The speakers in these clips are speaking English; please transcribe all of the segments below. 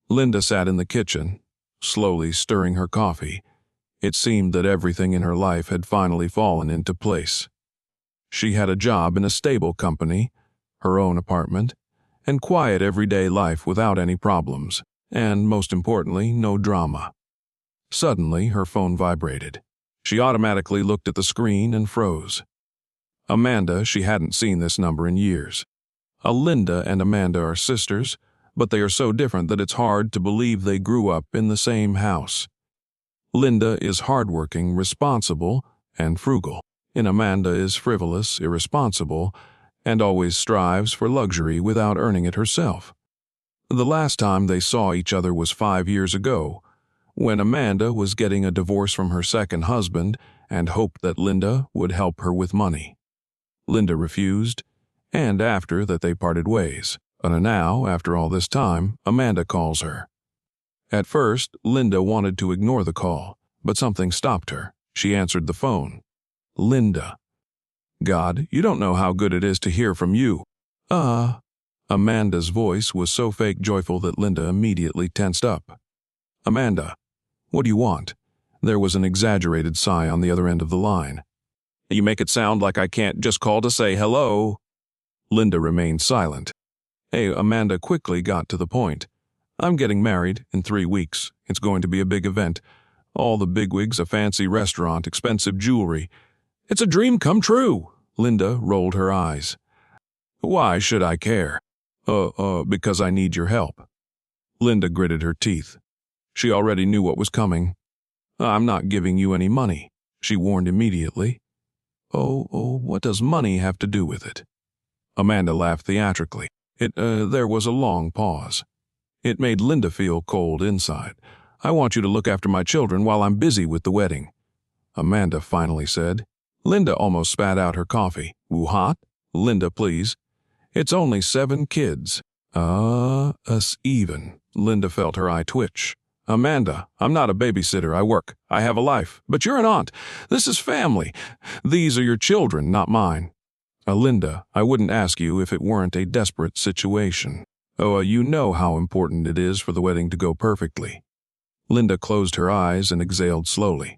Linda sat in the kitchen, slowly stirring her coffee. It seemed that everything in her life had finally fallen into place. She had a job in a stable company, her own apartment, and quiet everyday life without any problems, and most importantly, no drama. Suddenly, her phone vibrated. She automatically looked at the screen and froze. Amanda, she hadn't seen this number in years. Linda and Amanda are sisters, but they are so different that it's hard to believe they grew up in the same house. Linda is hardworking, responsible, and frugal, and Amanda is frivolous, irresponsible, and always strives for luxury without earning it herself. The last time they saw each other was 5 years ago, when Amanda was getting a divorce from her second husband and hoped that Linda would help her with money. Linda refused, and after that they parted ways. And now, after all this time, Amanda calls her. At first, Linda wanted to ignore the call, but something stopped her. She answered the phone. Linda. God, you don't know how good it is to hear from you. Amanda's voice was so fake joyful that Linda immediately tensed up. Amanda, what do you want? There was an exaggerated sigh on the other end of the line. You make it sound like I can't just call to say hello. Linda remained silent. Amanda quickly got to the point. I'm getting married in 3 weeks. It's going to be a big event. All the bigwigs, a fancy restaurant, expensive jewelry. It's a dream come true. Linda rolled her eyes. Why should I care? Because I need your help. Linda gritted her teeth. She already knew what was coming. I'm not giving you any money, she warned immediately. What does money have to do with it? Amanda laughed theatrically. There was a long pause. It made Linda feel cold inside. I want you to look after my children while I'm busy with the wedding, Amanda finally said. Linda almost spat out her coffee. What? Linda, please. It's only 7 kids. Us even. Linda felt her eye twitch. Amanda, I'm not a babysitter. I work. I have a life. But you're an aunt. This is family. These are your children, not mine. Linda, I wouldn't ask you if it weren't a desperate situation. You know how important it is for the wedding to go perfectly. Linda closed her eyes and exhaled slowly.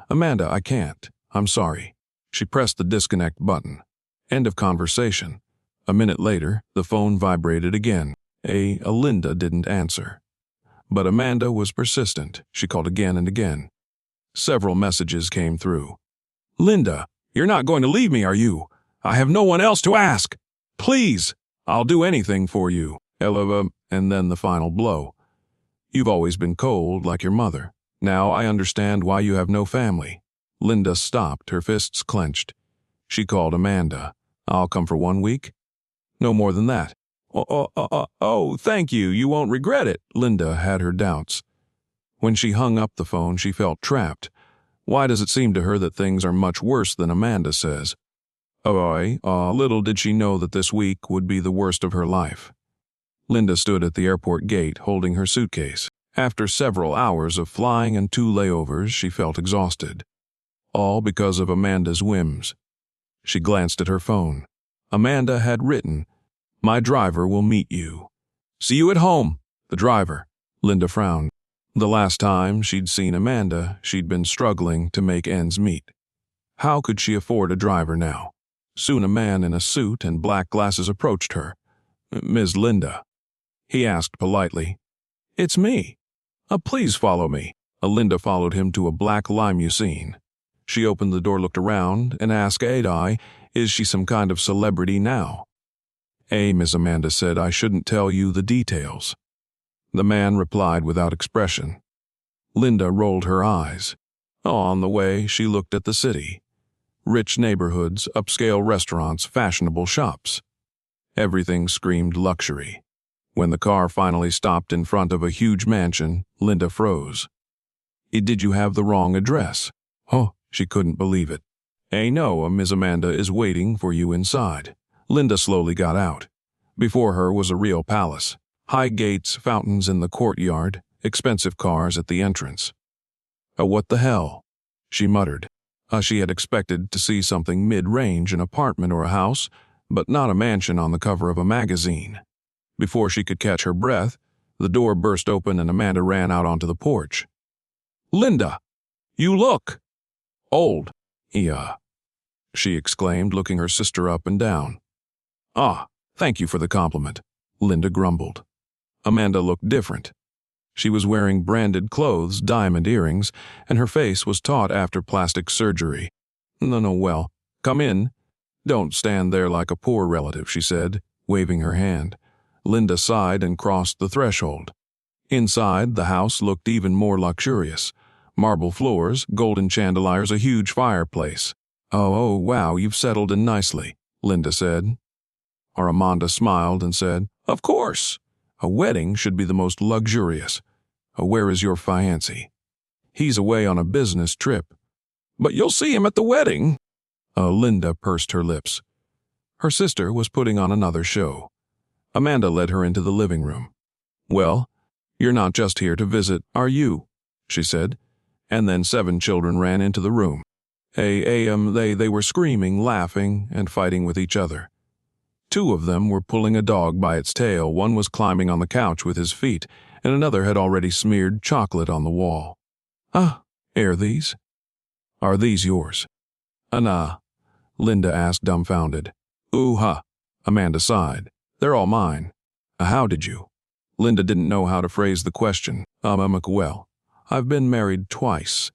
Amanda, I can't. I'm sorry. She pressed the disconnect button. End of conversation. A minute later, the phone vibrated again. Linda didn't answer. But Amanda was persistent. She called again and again. Several messages came through. Linda, you're not going to leave me, are you? I have no one else to ask. Please, I'll do anything for you. And then the final blow. You've always been cold like your mother. Now I understand why you have no family. Linda stopped, her fists clenched. She called Amanda. I'll come for 1 week? No more than that. Thank you. You won't regret it. Linda had her doubts. When she hung up the phone, she felt trapped. Why does it seem to her that things are much worse than Amanda says? Little did she know that this week would be the worst of her life. Linda stood at the airport gate holding her suitcase. After several hours of flying and 2 layovers, she felt exhausted. All because of Amanda's whims. She glanced at her phone. Amanda had written, My driver will meet you. See you at home. The driver. Linda frowned. The last time she'd seen Amanda, she'd been struggling to make ends meet. How could she afford a driver now? Soon a man in a suit and black glasses approached her. Ms. Linda. He asked politely. It's me. Please follow me. Linda followed him to a black limousine. She opened the door, looked around, and asked Adai, is she some kind of celebrity now? Miss Amanda said, I shouldn't tell you the details. The man replied without expression. Linda rolled her eyes. On the way, she looked at the city. Rich neighborhoods, upscale restaurants, fashionable shops. Everything screamed luxury. When the car finally stopped in front of a huge mansion, Linda froze. Did you have the wrong address? She couldn't believe it. No, Miss Amanda is waiting for you inside. Linda slowly got out. Before her was a real palace. High gates, fountains in the courtyard, expensive cars at the entrance. What the hell? She muttered. She had expected to see something mid-range, an apartment or a house, but not a mansion on the cover of a magazine. Before she could catch her breath, The door burst open and Amanda ran out onto the porch. "Linda, you look old." "Yeah," she exclaimed, looking her sister up and down. "Ah, thank you for the compliment," Linda grumbled. Amanda looked different. She was wearing branded clothes, diamond earrings, and her face was taut after plastic surgery. No, well, come in. Don't stand there like a poor relative," she said, waving her hand. Linda sighed and crossed the threshold. Inside, the house looked even more luxurious. Marble floors, golden chandeliers, a huge fireplace. Oh, wow, you've settled in nicely," Linda said. Amanda smiled and said, "Of course. A wedding should be the most luxurious. Where is your fiancé?" "He's away on a business trip." "But you'll see him at the wedding." Linda pursed her lips. Her sister was putting on another show. Amanda led her into the living room. "Well, you're not just here to visit, are you?" she said. And then 7 children ran into the room. They were screaming, laughing, and fighting with each other. 2 of them were pulling a dog by its tail, one was climbing on the couch with his feet, and another had already smeared chocolate on the wall. Are these yours?" "Nah," Linda asked, dumbfounded. "Ooh-ha," Amanda sighed. "They're all mine." "How did you?" Linda didn't know how to phrase the question. Well, I've been married twice."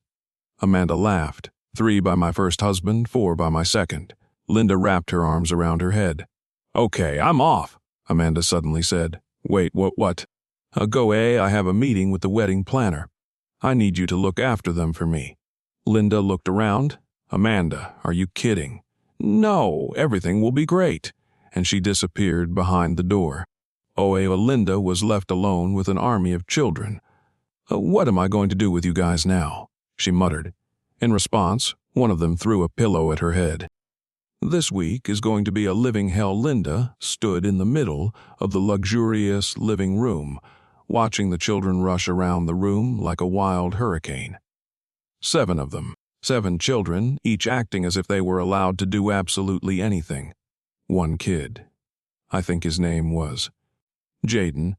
Amanda laughed. 3 by my first husband, 4 by my second." Linda wrapped her arms around her head. "Okay, I'm off," Amanda suddenly said. "Wait, what?" Go away, I have a meeting with the wedding planner. I need you to look after them for me." Linda looked around. "Amanda, are you kidding?" "No, everything will be great." And she disappeared behind the door. Linda was left alone with an army of children. "What am I going to do with you guys now?" she muttered. In response, one of them threw a pillow at her head. This week is going to be a living hell. Linda stood in the middle of the luxurious living room, watching the children rush around the room like a wild hurricane. 7 of them, 7 children, each acting as if they were allowed to do absolutely anything. One kid, I think his name was Jaden,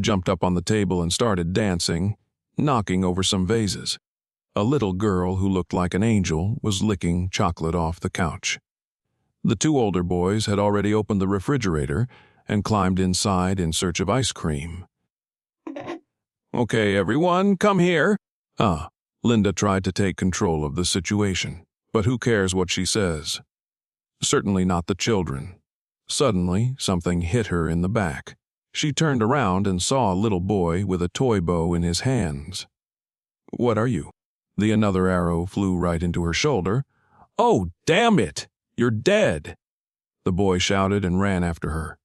jumped up on the table and started dancing, knocking over some vases. A little girl who looked like an angel was licking chocolate off the couch. The 2 older boys had already opened the refrigerator and climbed inside in search of ice cream. "Okay, everyone, come here." Linda tried to take control of the situation. But who cares what she says? Certainly not the children. Suddenly, something hit her in the back. She turned around and saw a little boy with a toy bow in his hands. "What are you?" Another arrow flew right into her shoulder. "Oh, damn it! You're dead!" the boy shouted and ran after her.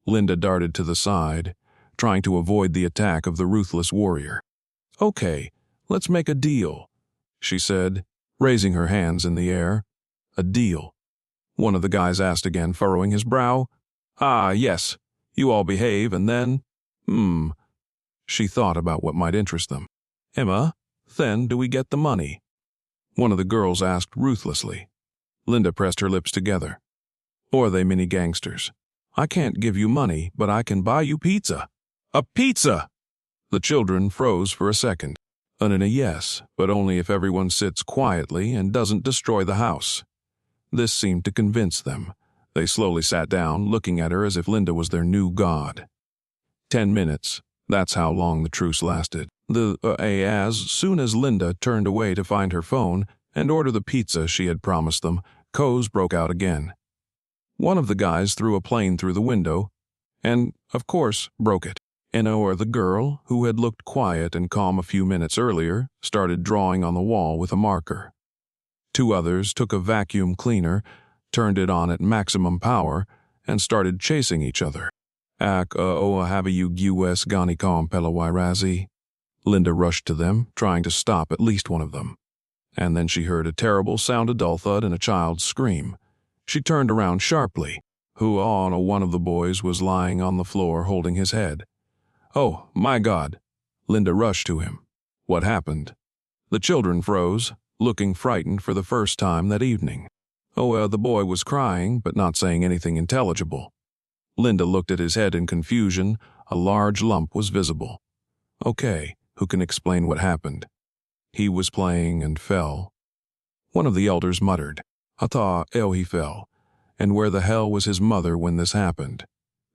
Linda darted to the side, trying to avoid the attack of the ruthless warrior. "Okay, let's make a deal," she said, raising her hands in the air. "A deal?" one of the guys asked again, furrowing his brow. Yes. You all behave, and then… She thought about what might interest them. "Emma, then do we get the money?" one of the girls asked ruthlessly. Linda pressed her lips together. "Or are they mini gangsters? I can't give you money, but I can buy you pizza." "A pizza!" The children froze for a second. A yes, but only if everyone sits quietly and doesn't destroy the house. This seemed to convince them. They slowly sat down, looking at her as if Linda was their new god. 10 minutes. That's how long the truce lasted. As soon as Linda turned away to find her phone and order the pizza she had promised them, cows broke out again. One of the guys threw a plane through the window and, of course, broke it. The girl, who had looked quiet and calm a few minutes earlier, started drawing on the wall with a marker. 2 others took a vacuum cleaner, turned it on at maximum power, and started chasing each other. Have you US gani com pelawirazi? Linda rushed to them, trying to stop at least one of them. And then she heard a terrible sound, a dull thud, and a child's scream. She turned around sharply. One of the boys was lying on the floor holding his head. "Oh, my God!" Linda rushed to him. "What happened?" The children froze, looking frightened for the first time that evening. The boy was crying, but not saying anything intelligible. Linda looked at his head in confusion, A large lump was visible. Okay, who can explain what happened? He was playing and fell. One of the elders muttered, "I thought he fell. And where the hell was his mother when this happened?"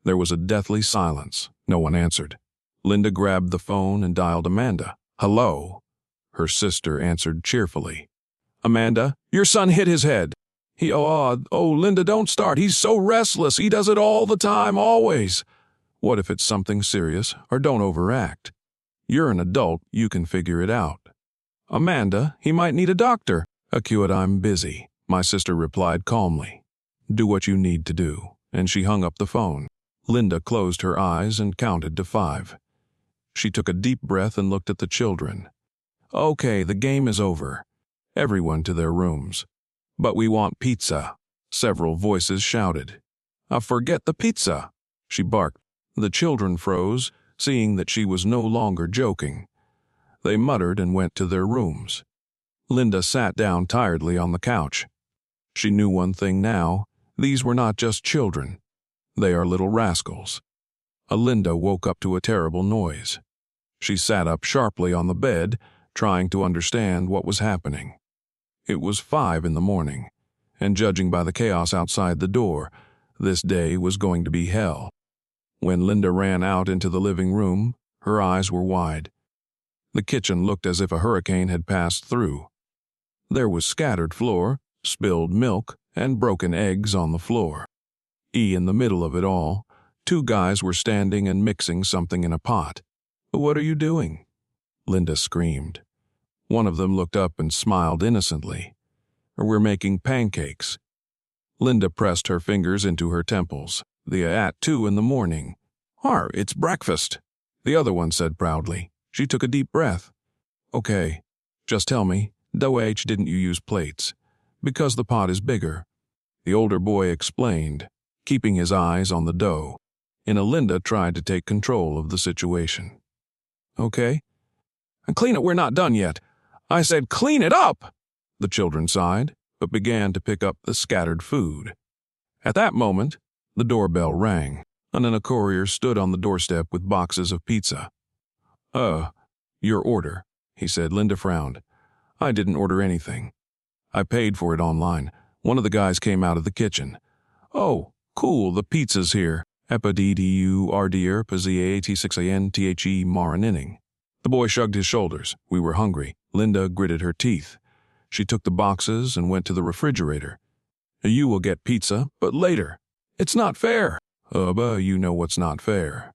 There was a deathly silence. No one answered. Linda grabbed the phone and dialed Amanda. "Hello?" Her sister answered cheerfully. "Amanda, your son hit his head. Linda, don't start. He's so restless. He does it all the time, always." "What if it's something serious? Or don't overact. You're an adult, you can figure it out." "Amanda, he might need a doctor." "Acute, I'm busy," my sister replied calmly. "Do what you need to do," and she hung up the phone. Linda closed her eyes and counted to 5. She took a deep breath and looked at the children. "Okay, the game is over. Everyone to their rooms." "But we want pizza," several voices shouted. Forget the pizza," she barked. The children froze, seeing that she was no longer joking. They muttered and went to their rooms. Linda sat down tiredly on the couch. She knew one thing now: these were not just children. They are little rascals. Linda woke up to a terrible noise. She sat up sharply on the bed, trying to understand what was happening. It was 5 in the morning, and judging by the chaos outside the door, this day was going to be hell. When Linda ran out into the living room, her eyes were wide. The kitchen looked as if a hurricane had passed through. There was scattered flour, spilled milk, and broken eggs on the floor. In the middle of it all, 2 guys were standing and mixing something in a pot. "What are you doing?" Linda screamed. One of them looked up and smiled innocently. "We're making pancakes." Linda pressed her fingers into her temples. At 2 in the morning. It's breakfast," the other one said proudly. She took a deep breath. "Okay, just tell me, didn't you use plates? Because the pot is bigger." The older boy explained, keeping his eyes on the dough. Linda tried to take control of the situation. "Okay." "And clean it, we're not done yet." "I said clean it up!" The children sighed, but began to pick up the scattered food. At that moment, the doorbell rang, and then a courier stood on the doorstep with boxes of pizza. Your order," he said. Linda frowned. "I didn't order anything. I paid for it online." One of the guys came out of the kitchen. "Oh, cool, the pizza's here. Epidurdier Pazia86ANTHE Marininning." The boy shrugged his shoulders. We were hungry. Linda gritted her teeth. She took the boxes and went to the refrigerator. "You will get pizza, but later." "It's not fair." But you know what's not fair."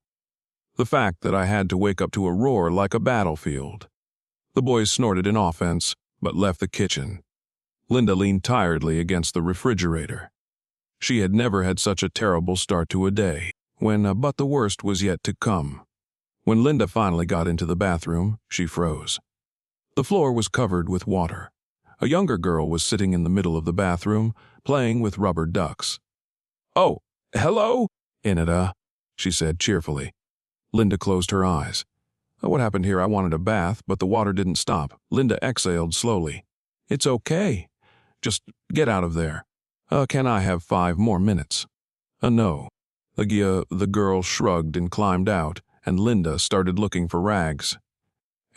"The fact that I had to wake up to a roar like a battlefield." The boys snorted in offense, but left the kitchen. Linda leaned tiredly against the refrigerator. She had never had such a terrible start to a day, but the worst was yet to come. When Linda finally got into the bathroom, she froze. The floor was covered with water. A younger girl was sitting in the middle of the bathroom, playing with rubber ducks. "Oh, hello?" "Inada," she said cheerfully. Linda closed her eyes. "What happened here? I wanted a bath, but the water didn't stop." Linda exhaled slowly. "It's okay. Just get out of there." Can I have 5 more minutes?" No." The girl shrugged and climbed out, and Linda started looking for rags.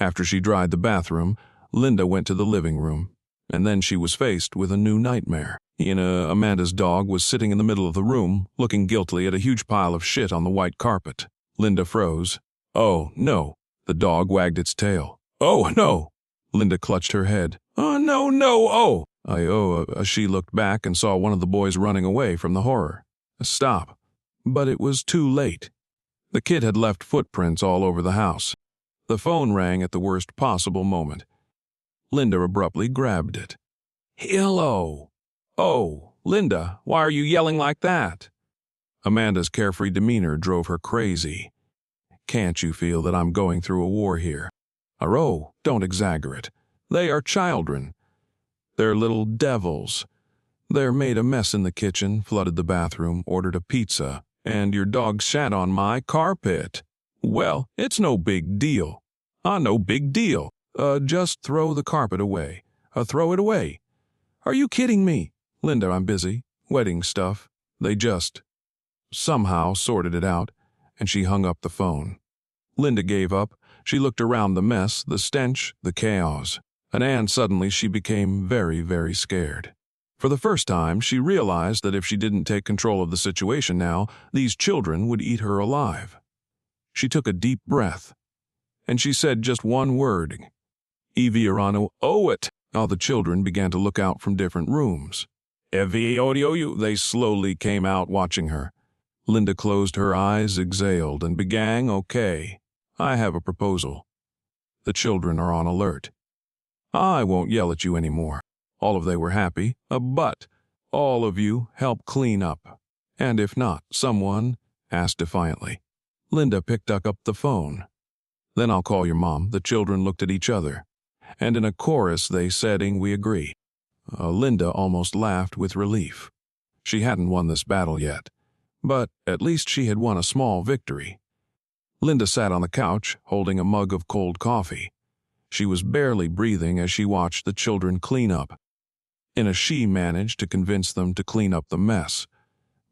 After she dried the bathroom, Linda went to the living room, and then she was faced with a new nightmare. Amanda's dog was sitting in the middle of the room, looking guiltily at a huge pile of shit on the white carpet. Linda froze. "Oh, no." The dog wagged its tail. "Oh, no." Linda clutched her head. "Oh, no, no, oh." She looked back and saw one of the boys running away from the horror. "Stop." But it was too late. The kid had left footprints all over the house. The phone rang at the worst possible moment. Linda abruptly grabbed it. "Hello." "Oh, Linda, why are you yelling like that?" Amanda's carefree demeanor drove her crazy. "Can't you feel that I'm going through a war here?" Don't exaggerate. They are children. They're little devils. They're made a mess in the kitchen, flooded the bathroom, ordered a pizza, and your dog shat on my carpet. Well, it's no big deal. No big deal. Just throw the carpet away. Throw it away. Are you kidding me? "Linda, I'm busy. Wedding stuff." They just somehow sorted it out, and she hung up the phone. Linda gave up. She looked around the mess, the stench, the chaos. And suddenly she became very, very scared. For the first time, she realized that if she didn't take control of the situation now, these children would eat her alive. She took a deep breath, and she said just one word, Eviorano, oh it! All the children began to look out from different rooms. Eviodio, they slowly came out watching her. Linda closed her eyes, exhaled, and began, okay, I have a proposal. The children are on alert. I won't yell at you anymore. All of they were happy, but all of you help clean up. And if not, someone asked defiantly. Linda picked up the phone. Then I'll call your mom. The children looked at each other, and in a chorus they said, we agree. Linda almost laughed with relief. She hadn't won this battle yet, but at least she had won a small victory. Linda sat on the couch, holding a mug of cold coffee. She was barely breathing as she watched the children clean up. She managed to convince them to clean up the mess,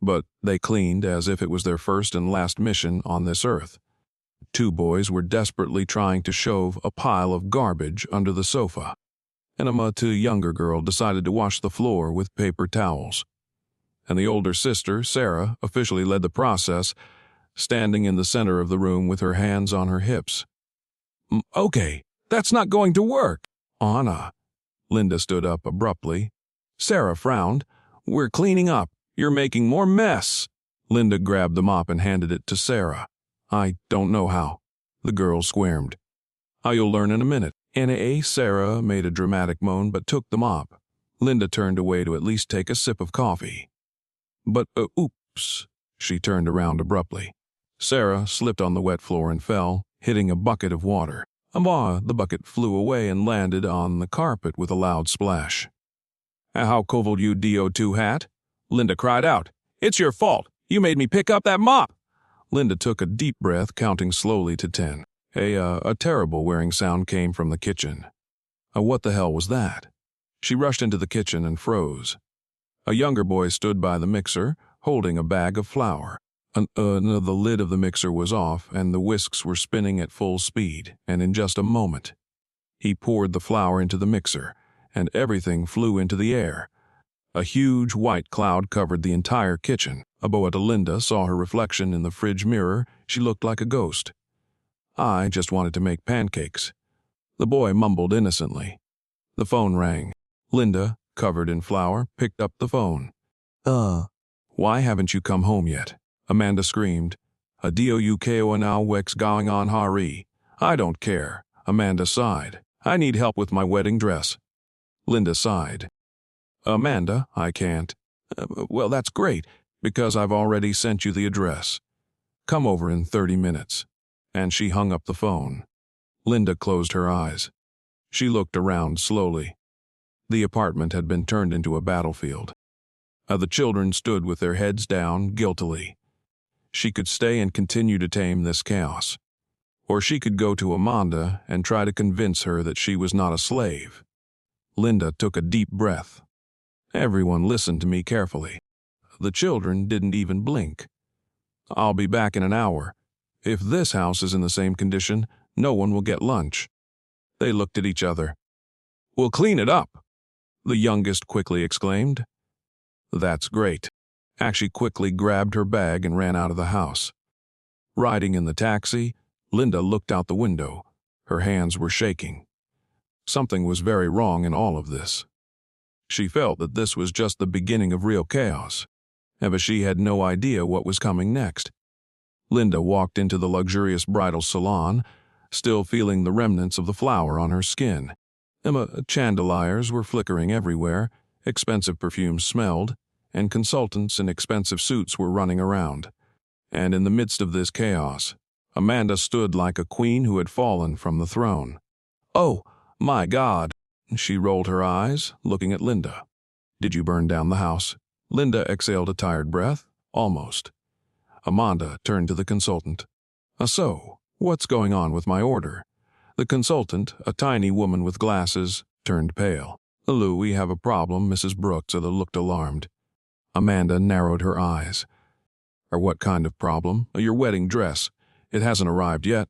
but they cleaned as if it was their first and last mission on this earth. 2 boys were desperately trying to shove a pile of garbage under the sofa, and a younger girl decided to wash the floor with paper towels. And the older sister, Sarah, officially led the process, standing in the center of the room with her hands on her hips. Okay, that's not going to work. Anna. Linda stood up abruptly. Sarah frowned. We're cleaning up. You're making more mess. Linda grabbed the mop and handed it to Sarah. I don't know how. The girl squirmed. You'll learn in a minute. Sarah made a dramatic moan but took the mop. Linda turned away to at least take a sip of coffee. But, oops. She turned around abruptly. Sarah slipped on the wet floor and fell, hitting a bucket of water. The bucket flew away and landed on the carpet with a loud splash. How cold you do hat? Linda cried out. It's your fault. You made me pick up that mop. Linda took a deep breath, counting slowly to 10. A terrible whirring sound came from the kitchen. What the hell was that? She rushed into the kitchen and froze. A younger boy stood by the mixer, holding a bag of flour. The lid of the mixer was off, and the whisks were spinning at full speed, and in just a moment, he poured the flour into the mixer, and everything flew into the air. A huge white cloud covered the entire kitchen. Linda saw her reflection in the fridge mirror. She looked like a ghost. I just wanted to make pancakes. The boy mumbled innocently. The phone rang. Linda, covered in flour, picked up the phone. Why haven't you come home yet? Amanda screamed. Adioukeo now wex going on hari. I don't care. Amanda sighed. I need help with my wedding dress. Linda sighed. Amanda, I can't. Well, that's great, because I've already sent you the address. Come over in 30 minutes. And she hung up the phone. Linda closed her eyes. She looked around slowly. The apartment had been turned into a battlefield. The children stood with their heads down, guiltily. She could stay and continue to tame this chaos. Or she could go to Amanda and try to convince her that she was not a slave. Linda took a deep breath. Everyone listened to me carefully. The children didn't even blink. I'll be back in an hour. If this house is in the same condition, no one will get lunch. They looked at each other. We'll clean it up, the youngest quickly exclaimed. That's great. She quickly grabbed her bag and ran out of the house. Riding in the taxi, Linda looked out the window. Her hands were shaking. Something was very wrong in all of this. She felt that this was just the beginning of real chaos, but she had no idea what was coming next. Linda walked into the luxurious bridal salon, still feeling the remnants of the flour on her skin. Chandeliers were flickering everywhere, expensive perfumes smelled, and consultants in expensive suits were running around. And in the midst of this chaos, Amanda stood like a queen who had fallen from the throne. Oh, my God! She rolled her eyes, looking at Linda. Did you burn down the house? Linda exhaled a tired breath. Almost. Amanda turned to the consultant. So, what's going on with my order? The consultant, a tiny woman with glasses, turned pale. Lou, we have a problem, Mrs. Brooks looked alarmed. Amanda narrowed her eyes. Or what kind of problem? Your wedding dress. It hasn't arrived yet.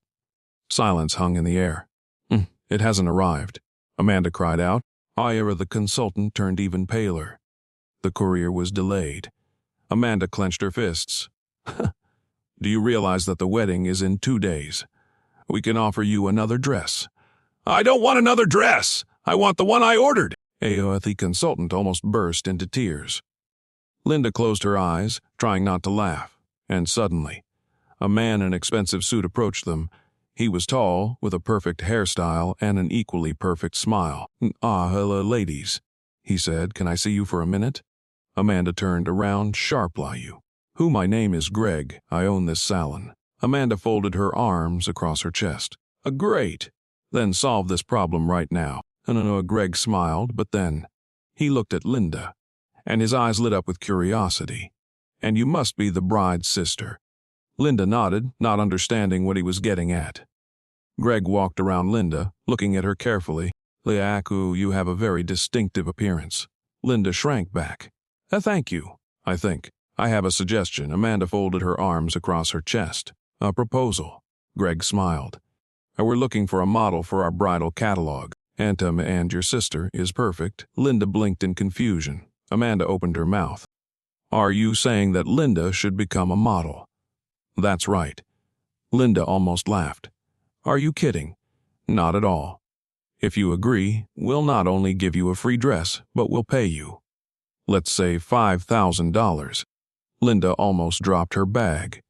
Silence hung in the air. It hasn't arrived, Amanda cried out. Ira, the consultant, turned even paler. The courier was delayed. Amanda clenched her fists. Do you realize that the wedding is in 2 days? We can offer you another dress. I don't want another dress! I want the one I ordered! The consultant almost burst into tears. Linda closed her eyes, trying not to laugh, and suddenly, a man in an expensive suit approached them. He was tall, with a perfect hairstyle and an equally perfect smile. Hello, ladies, he said. Can I see you for a minute? Amanda turned around sharply. My name is Greg. I own this salon. Amanda folded her arms across her chest. Great. Then solve this problem right now. Greg smiled, but then he looked at Linda, and his eyes lit up with curiosity. And you must be the bride's sister. Linda nodded, not understanding what he was getting at. Greg walked around Linda, looking at her carefully. Liaku, you have a very distinctive appearance. Linda shrank back. Thank you, I think. I have a suggestion. Amanda folded her arms across her chest. A proposal. Greg smiled. We're looking for a model for our bridal catalog. And your sister is perfect. Linda blinked in confusion. Amanda opened her mouth. Are you saying that Linda should become a model? That's right. Linda almost laughed. Are you kidding? Not at all. If you agree, we'll not only give you a free dress, but we'll pay you. Let's say $5,000. Linda almost dropped her bag.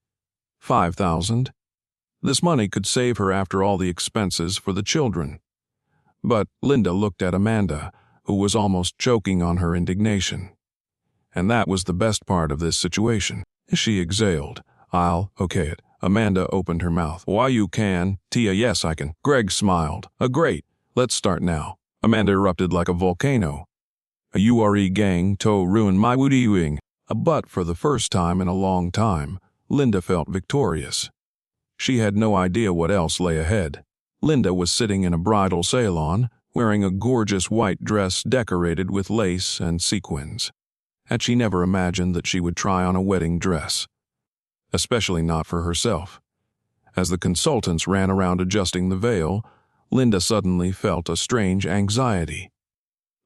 $5,000? This money could save her after all the expenses for the children. But Linda looked at Amanda, who was almost choking on her indignation. And that was the best part of this situation. She exhaled. I'll okay it. Amanda opened her mouth. Why you can? Tia, yes I can. Greg smiled. Great. Let's start now. Amanda erupted like a volcano. A URE gang to ruin my woody-wing. But for the first time in a long time, Linda felt victorious. She had no idea what else lay ahead. Linda was sitting in a bridal salon, wearing a gorgeous white dress decorated with lace and sequins. Had she never imagined that she would try on a wedding dress? Especially not for herself. As the consultants ran around adjusting the veil, Linda suddenly felt a strange anxiety.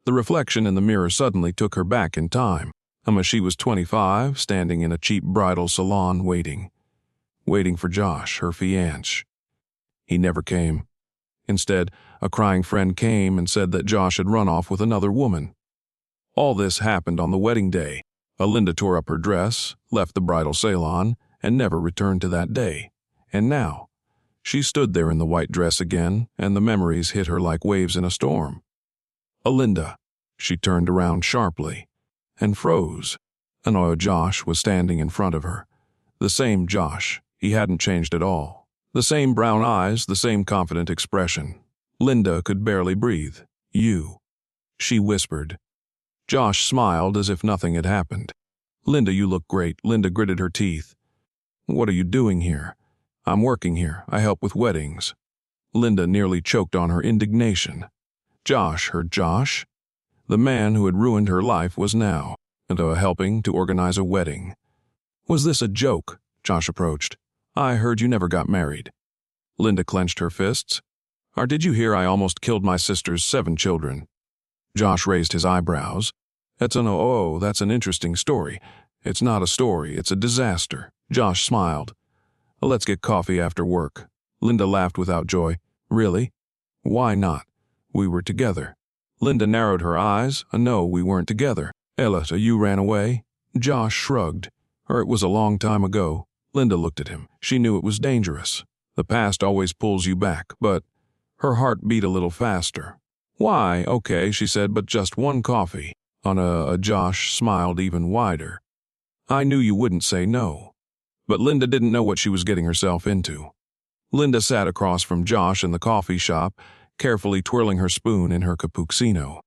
The reflection in the mirror suddenly took her back in time. She was 25, standing in a cheap bridal salon waiting for Josh, her fiancé. He never came. Instead, a crying friend came and said that Josh had run off with another woman. All this happened on the wedding day. Linda tore up her dress, left the bridal salon, and never returned to that day. And now, she stood there in the white dress again, and the memories hit her like waves in a storm. Linda. She turned around sharply and froze. Josh was standing in front of her. The same Josh. He hadn't changed at all. The same brown eyes, the same confident expression. Linda could barely breathe. You. She whispered. Josh smiled as if nothing had happened. Linda, you look great. Linda gritted her teeth. What are you doing here? I'm working here. I help with weddings. Linda nearly choked on her indignation. Josh, her Josh? The man who had ruined her life was now helping to organize a wedding. Was this a joke? Josh approached. I heard you never got married. Linda clenched her fists. Or did you hear I almost killed my sister's 7 children? Josh raised his eyebrows. That's an interesting story. It's not a story, it's a disaster. Josh smiled. Let's get coffee after work. Linda laughed without joy. Really? Why not? We were together. Linda narrowed her eyes. No, we weren't together. Ella, you ran away? Josh shrugged. Or it was a long time ago. Linda looked at him. She knew it was dangerous. The past always pulls you back, but her heart beat a little faster. Why, okay, she said, but just one coffee. Josh smiled even wider. I knew you wouldn't say no. But Linda didn't know what she was getting herself into. Linda sat across from Josh in the coffee shop, carefully twirling her spoon in her cappuccino.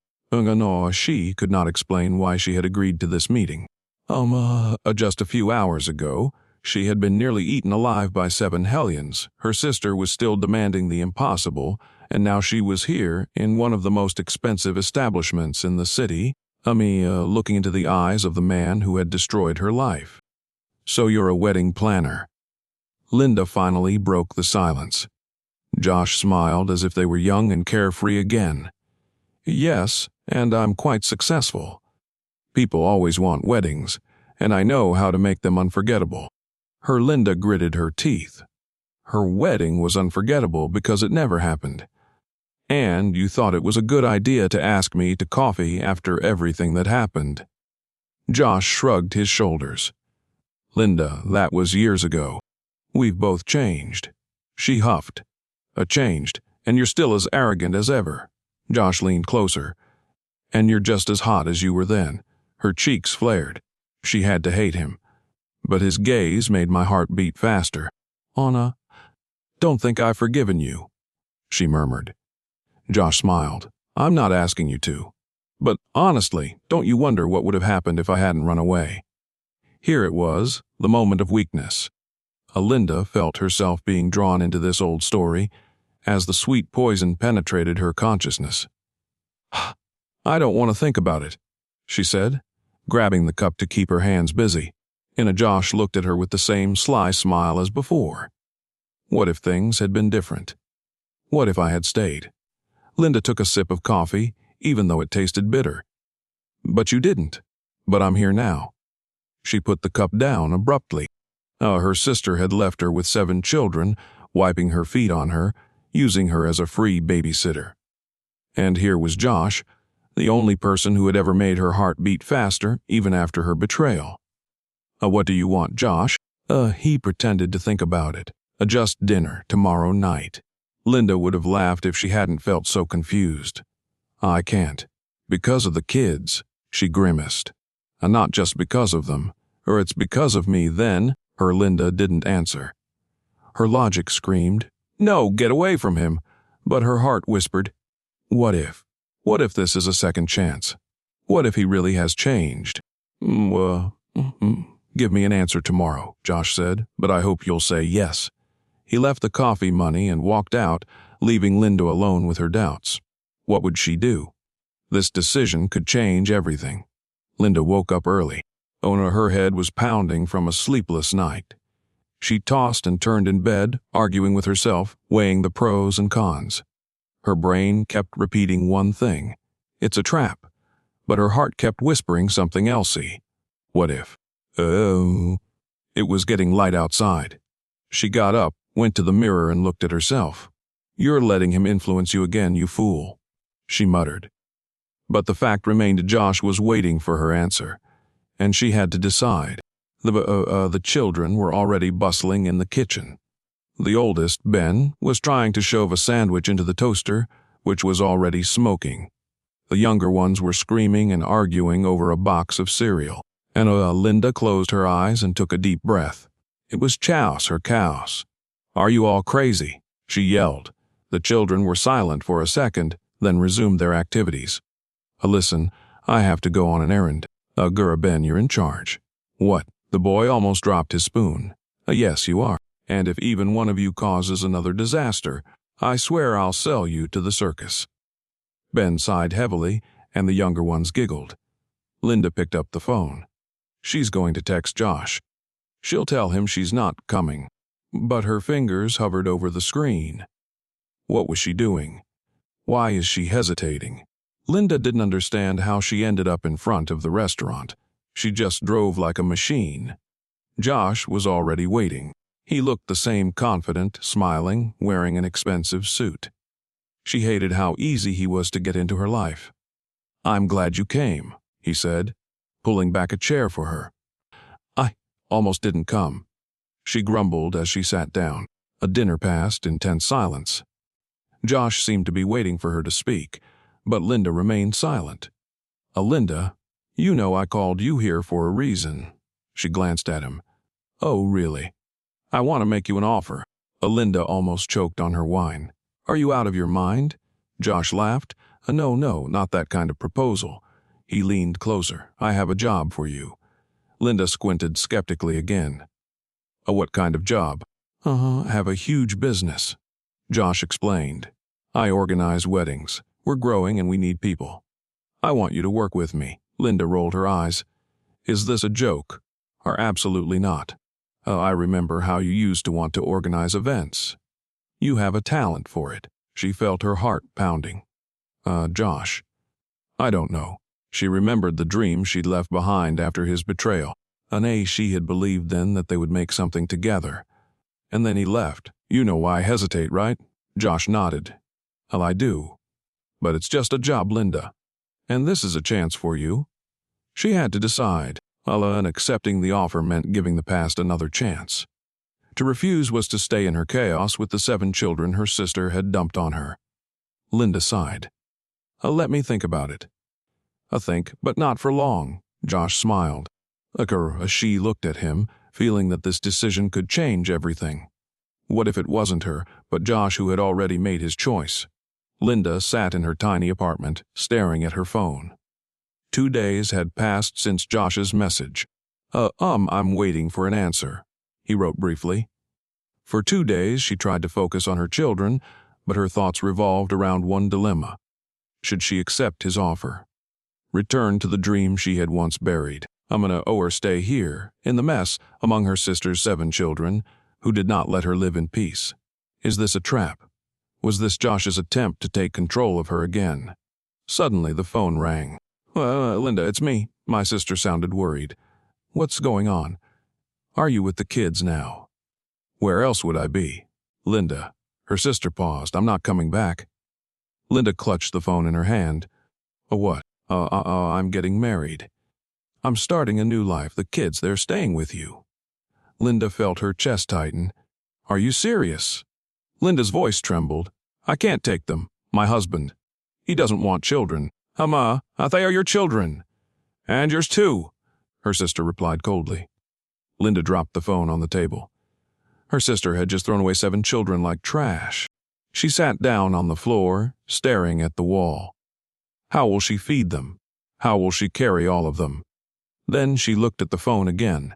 She could not explain why she had agreed to this meeting. Just a few hours ago, she had been nearly eaten alive by 7 hellions. Her sister was still demanding the impossible, and now she was here in one of the most expensive establishments in the city, looking into the eyes of the man who had destroyed her life. So you're a wedding planner. Linda finally broke the silence. Josh smiled as if they were young and carefree again. Yes, and I'm quite successful. People always want weddings, and I know how to make them unforgettable. Linda gritted her teeth. Her wedding was unforgettable because it never happened. And you thought it was a good idea to ask me to coffee after everything that happened. Josh shrugged his shoulders. Linda, that was years ago. We've both changed. She huffed. Changed, and you're still as arrogant as ever. Josh leaned closer. And you're just as hot as you were then. Her cheeks flared. She had to hate him. But his gaze made my heart beat faster. Anna, don't think I've forgiven you, she murmured. Josh smiled. I'm not asking you to. But honestly, don't you wonder what would have happened if I hadn't run away? Here it was, the moment of weakness. Linda felt herself being drawn into this old story as the sweet poison penetrated her consciousness. I don't want to think about it, she said, grabbing the cup to keep her hands busy. Josh looked at her with the same sly smile as before. What if things had been different? What if I had stayed? Linda took a sip of coffee, even though it tasted bitter. But you didn't. But I'm here now. She put the cup down abruptly. Her sister had left her with 7 children, wiping her feet on her, using her as a free babysitter. And here was Josh, the only person who had ever made her heart beat faster, even after her betrayal. What do you want, Josh? He pretended to think about it. Just dinner tomorrow night. Linda would have laughed if she hadn't felt so confused. I can't. Because of the kids, she grimaced. Not just because of them, or it's because of me then. Linda didn't answer. Her logic screamed, no, get away from him. But her heart whispered, what if? What if this is a second chance? What if he really has changed? Give me an answer tomorrow, Josh said, but I hope you'll say yes. He left the coffee money and walked out, leaving Linda alone with her doubts. What would she do? This decision could change everything. Linda woke up early. Her head was pounding from a sleepless night. She tossed and turned in bed, arguing with herself, weighing the pros and cons. Her brain kept repeating one thing. It's a trap. But her heart kept whispering something elsey. What if? Oh. It was getting light outside. She got up, went to the mirror and looked at herself. You're letting him influence you again, you fool, she muttered. But the fact remained Josh was waiting for her answer, and she had to decide. The children were already bustling in the kitchen. The oldest, Ben, was trying to shove a sandwich into the toaster, which was already smoking. The younger ones were screaming and arguing over a box of cereal. Linda closed her eyes and took a deep breath. It was Chouse, her cows. Are you all crazy? She yelled. The children were silent for a second, then resumed their activities. Listen, I have to go on an errand. Ben, you're in charge. What? The boy almost dropped his spoon. Yes, you are. And if even one of you causes another disaster, I swear I'll sell you to the circus. Ben sighed heavily, and the younger ones giggled. Linda picked up the phone. She's going to text Josh. She'll tell him she's not coming. But her fingers hovered over the screen. What was she doing? Why is she hesitating? Linda didn't understand how she ended up in front of the restaurant. She just drove like a machine. Josh was already waiting. He looked the same confident, smiling, wearing an expensive suit. She hated how easy he was to get into her life. I'm glad you came, he said, pulling back a chair for her. I almost didn't come, she grumbled as she sat down. A dinner passed in tense silence. Josh seemed to be waiting for her to speak, but Linda remained silent. Linda, you know I called you here for a reason. She glanced at him. Oh, really? I want to make you an offer. Linda almost choked on her wine. Are you out of your mind? Josh laughed. No, not that kind of proposal. He leaned closer. I have a job for you. Linda squinted skeptically again. What kind of job? Have a huge business. Josh explained. I organize weddings. We're growing and we need people. I want you to work with me. Linda rolled her eyes. Is this a joke? are absolutely not. I remember how you used to want to organize events. You have a talent for it. She felt her heart pounding. Josh. I don't know. She remembered the dream she'd left behind after his betrayal. She had believed then that they would make something together. And then he left. You know why I hesitate, right? Josh nodded. Well, I do. But it's just a job, Linda. And this is a chance for you. She had to decide. And accepting the offer meant giving the past another chance. To refuse was to stay in her chaos with the 7 children her sister had dumped on her. Linda sighed. Let me think about it. Think, but not for long. Josh smiled. She looked at him, feeling that this decision could change everything. What if it wasn't her, but Josh who had already made his choice? Linda sat in her tiny apartment, staring at her phone. 2 days had passed since Josh's message. I'm waiting for an answer, he wrote briefly. For 2 days she tried to focus on her children, but her thoughts revolved around one dilemma. Should she accept his offer? Return to the dream she had once buried. Or stay here, in the mess, among her sister's 7 children, who did not let her live in peace. Is this a trap? Was this Josh's attempt to take control of her again? Suddenly the phone rang. Linda, it's me. My sister sounded worried. What's going on? Are you with the kids now? Where else would I be? Linda. Her sister paused. I'm not coming back. Linda clutched the phone in her hand. What? I'm getting married. I'm starting a new life. The kids, they're staying with you. Linda felt her chest tighten. Are you serious? Linda's voice trembled. I can't take them. My husband. He doesn't want children. They are your children. And yours too, her sister replied coldly. Linda dropped the phone on the table. Her sister had just thrown away 7 children like trash. She sat down on the floor, staring at the wall. How will she feed them? How will she carry all of them? Then she looked at the phone again.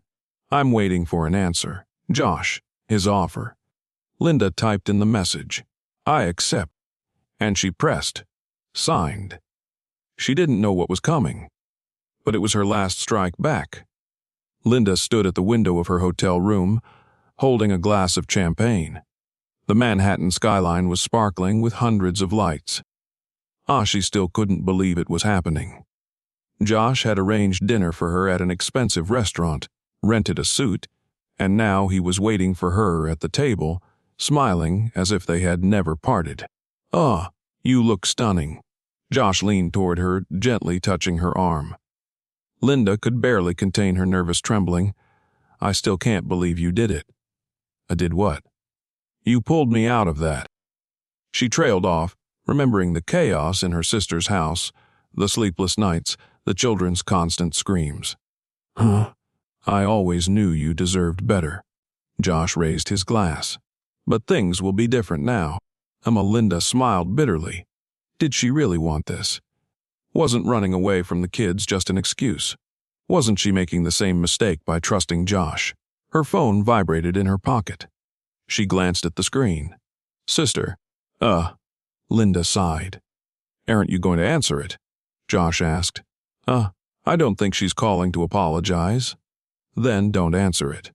I'm waiting for an answer. Josh, his offer. Linda typed in the message. I accept. And she pressed. Signed. She didn't know what was coming, but it was her last strike back. Linda stood at the window of her hotel room, holding a glass of champagne. The Manhattan skyline was sparkling with hundreds of lights. She still couldn't believe it was happening. Josh had arranged dinner for her at an expensive restaurant, rented a suite, and now he was waiting for her at the table, smiling as if they had never parted. You look stunning. Josh leaned toward her, gently touching her arm. Linda could barely contain her nervous trembling. I still can't believe you did it. I did what? You pulled me out of that. She trailed off, remembering the chaos in her sister's house, the sleepless nights, the children's constant screams. I always knew you deserved better. Josh raised his glass. But things will be different now. Linda smiled bitterly. Did she really want this? Wasn't running away from the kids just an excuse? Wasn't she making the same mistake by trusting Josh? Her phone vibrated in her pocket. She glanced at the screen. Sister. Linda sighed. Aren't you going to answer it? Josh asked. I don't think she's calling to apologize. Then don't answer it.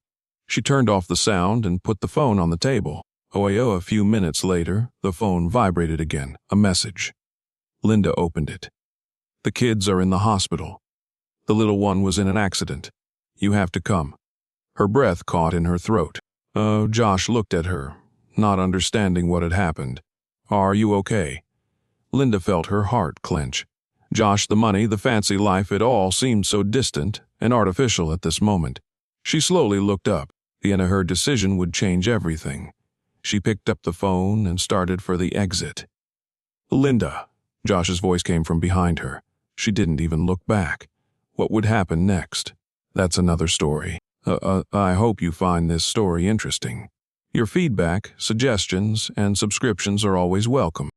She turned off the sound and put the phone on the table. A few minutes later, the phone vibrated again, a message. Linda opened it. The kids are in the hospital. The little one was in an accident. You have to come. Her breath caught in her throat. Josh looked at her, not understanding what had happened. Are you okay? Linda felt her heart clench. Josh, the money, the fancy life, it all seemed so distant and artificial at this moment. She slowly looked up. Her decision would change everything. She picked up the phone and started for the exit. Linda. Josh's voice came from behind her. She didn't even look back. What would happen next? That's another story. I hope you find this story interesting. Your feedback, suggestions, and subscriptions are always welcome.